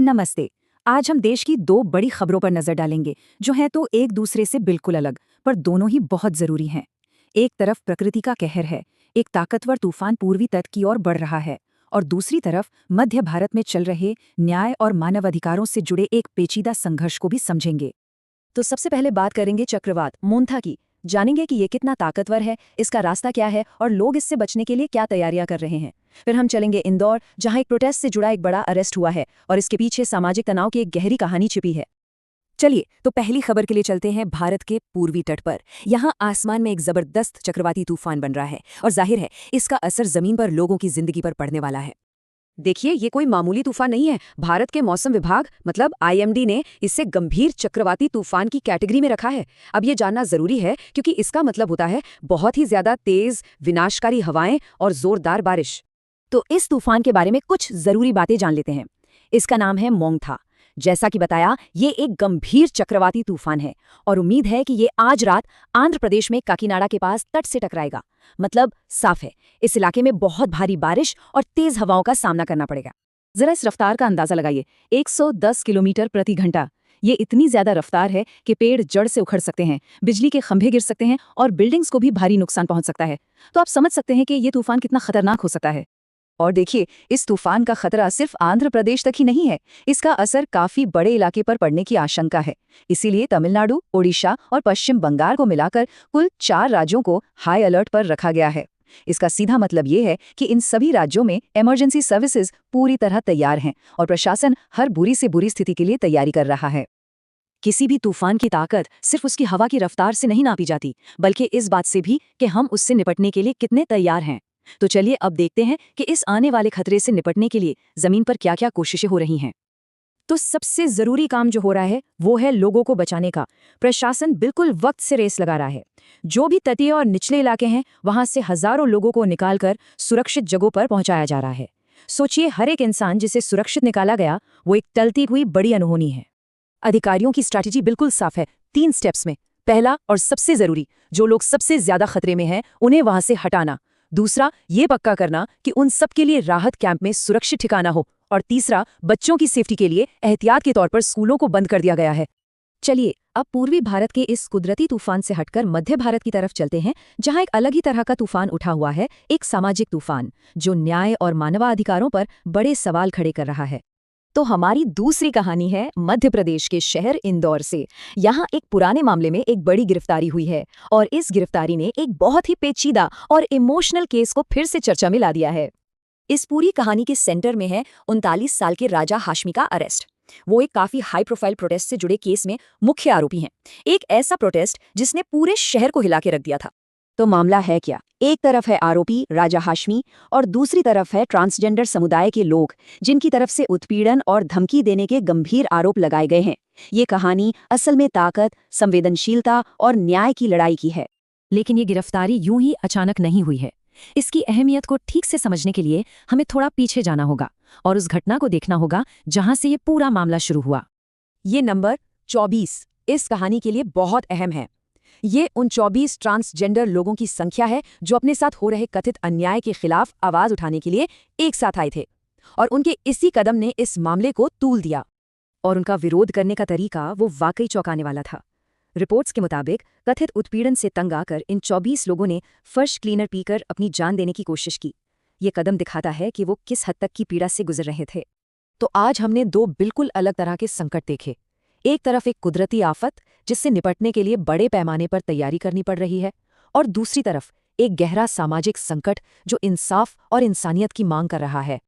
नमस्ते। आज हम देश की दो बड़ी खबरों पर नजर डालेंगे, जो हैं तो एक दूसरे से बिल्कुल अलग, पर दोनों ही बहुत जरूरी हैं। एक तरफ प्रकृति का कहर है, एक ताकतवर तूफान पूर्वी तट की ओर बढ़ रहा है, और दूसरी तरफ मध्य भारत में चल रहे न्याय और मानवाधिकारों से जुड़े एक पेचीदा संघर्ष को भी समझेंगे। तो सबसे पहले बात करेंगे चक्रवात मोंथा की। जानेंगे कि ये कितना ताकतवर है, इसका रास्ता क्या है और लोग इससे बचने के लिए क्या तैयारियां कर रहे हैं। फिर हम चलेंगे इंदौर, जहां एक प्रोटेस्ट से जुड़ा एक बड़ा अरेस्ट हुआ है और इसके पीछे सामाजिक तनाव की एक गहरी कहानी छिपी है। चलिए तो पहली खबर के लिए चलते हैं भारत के पूर्वी तट पर। यहाँ आसमान में एक जबरदस्त चक्रवाती तूफान बन रहा है और जाहिर है इसका असर जमीन पर लोगों की जिंदगी पर पड़ने वाला है। देखिए, ये कोई मामूली तूफान नहीं है। भारत के मौसम विभाग मतलब आईएमडी ने इसे गंभीर चक्रवाती तूफान की कैटेगरी में रखा है। अब ये जानना जरूरी है क्योंकि इसका मतलब होता है बहुत ही ज्यादा तेज विनाशकारी हवाएं और जोरदार बारिश। तो इस तूफान के बारे में कुछ जरूरी बातें जान लेते हैं। इसका नाम है मोंथा। जैसा कि बताया, ये एक गंभीर चक्रवाती तूफान है और उम्मीद है कि ये आज रात आंध्र प्रदेश में काकीनाडा के पास तट से टकराएगा। मतलब साफ है, इस इलाके में बहुत भारी बारिश और तेज हवाओं का सामना करना पड़ेगा। जरा इस रफ्तार का अंदाजा लगाइए, 110 किलोमीटर प्रति घंटा। ये इतनी ज्यादा रफ्तार है कि पेड़ जड़ से उखड़ सकते हैं, बिजली के खंभे गिर सकते हैं और बिल्डिंग्स को भी भारी नुकसान पहुंच सकता है। तो आप समझ सकते हैं कि ये तूफान कितना खतरनाक हो सकता है। और देखिए, इस तूफान का खतरा सिर्फ आंध्र प्रदेश तक ही नहीं है, इसका असर काफी बड़े इलाके पर पड़ने की आशंका है। इसीलिए तमिलनाडु, ओडिशा और पश्चिम बंगाल को मिलाकर कुल 4 राज्यों को हाई अलर्ट पर रखा गया है। इसका सीधा मतलब ये है कि इन सभी राज्यों में इमरजेंसी सर्विसेज पूरी तरह तैयार हैं और प्रशासन हर बुरी से बुरी स्थिति के लिए तैयारी कर रहा है। किसी भी तूफान की ताकत सिर्फ उसकी हवा की रफ्तार से नहीं नापी जाती, बल्कि इस बात से भी कि हम उससे निपटने के लिए कितने तैयार हैं। तो चलिए अब देखते हैं कि इस आने वाले खतरे से निपटने के लिए जमीन पर क्या क्या कोशिशें हो रही हैं। तो सबसे जरूरी काम जो हो रहा है वो है लोगों को बचाने का। प्रशासन बिल्कुल वक्त से रेस लगा रहा है। जो भी तटीय और निचले इलाके हैं वहां से हजारों लोगों को निकालकर सुरक्षित जगहों पर पहुंचाया जा रहा है। सोचिए, हर एक इंसान जिसे सुरक्षित निकाला गया वो एक टलती हुई बड़ी अनहोनी है। अधिकारियों की स्ट्रैटेजी बिल्कुल साफ है, 3 स्टेप्स में। पहला और सबसे जरूरी, जो लोग सबसे ज्यादा खतरे में हैं उन्हें वहां से हटाना। दूसरा, ये पक्का करना कि उन सब के लिए राहत कैंप में सुरक्षित ठिकाना हो। और तीसरा, बच्चों की सेफ्टी के लिए एहतियात के तौर पर स्कूलों को बंद कर दिया गया है। चलिए अब पूर्वी भारत के इस कुदरती तूफान से हटकर मध्य भारत की तरफ चलते हैं, जहां एक अलग ही तरह का तूफान उठा हुआ है, एक सामाजिक तूफान जो न्याय और मानवाधिकारों पर बड़े सवाल खड़े कर रहा है। तो हमारी दूसरी कहानी है मध्य प्रदेश के शहर इंदौर से। यहाँ एक पुराने मामले में एक बड़ी गिरफ्तारी हुई है और इस गिरफ्तारी ने एक बहुत ही पेचीदा और इमोशनल केस को फिर से चर्चा में ला दिया है। इस पूरी कहानी के सेंटर में है 39 साल के राजा हाशमी का अरेस्ट। वो एक काफी हाई प्रोफाइल प्रोटेस्ट से जुड़े केस में मुख्य आरोपी हैं। एक ऐसा प्रोटेस्ट जिसने पूरे शहर को हिला के रख दिया था। तो मामला है क्या? एक तरफ है आरोपी राजा हाशमी और दूसरी तरफ है ट्रांसजेंडर समुदाय के लोग, जिनकी तरफ से उत्पीड़न और धमकी देने के गंभीर आरोप लगाए गए हैं। ये कहानी असल में ताकत, संवेदनशीलता और न्याय की लड़ाई की है। लेकिन ये गिरफ्तारी यूं ही अचानक नहीं हुई है। इसकी अहमियत को ठीक से समझने के लिए हमें थोड़ा पीछे जाना होगा और उस घटना को देखना होगा जहां से ये पूरा मामला शुरू हुआ। ये नंबर 24 इस कहानी के लिए बहुत अहम है। ये उन 24 ट्रांसजेंडर लोगों की संख्या है जो अपने साथ हो रहे कथित अन्याय के खिलाफ आवाज उठाने के लिए एक साथ आए थे, और उनके इसी कदम ने इस मामले को तूल दिया। और उनका विरोध करने का तरीका वो वाकई चौंकाने वाला था। रिपोर्ट्स के मुताबिक कथित उत्पीड़न से तंग आकर इन 24 लोगों ने फर्श क्लीनर पीकर अपनी जान देने की कोशिश की। ये कदम दिखाता है कि वो किस हद तक की पीड़ा से गुजर रहे थे। तो आज हमने 2 बिल्कुल अलग तरह के संकट देखे। एक तरफ एक कुदरती आफत जिससे निपटने के लिए बड़े पैमाने पर तैयारी करनी पड़ रही है, और दूसरी तरफ एक गहरा सामाजिक संकट जो इंसाफ और इंसानियत की मांग कर रहा है।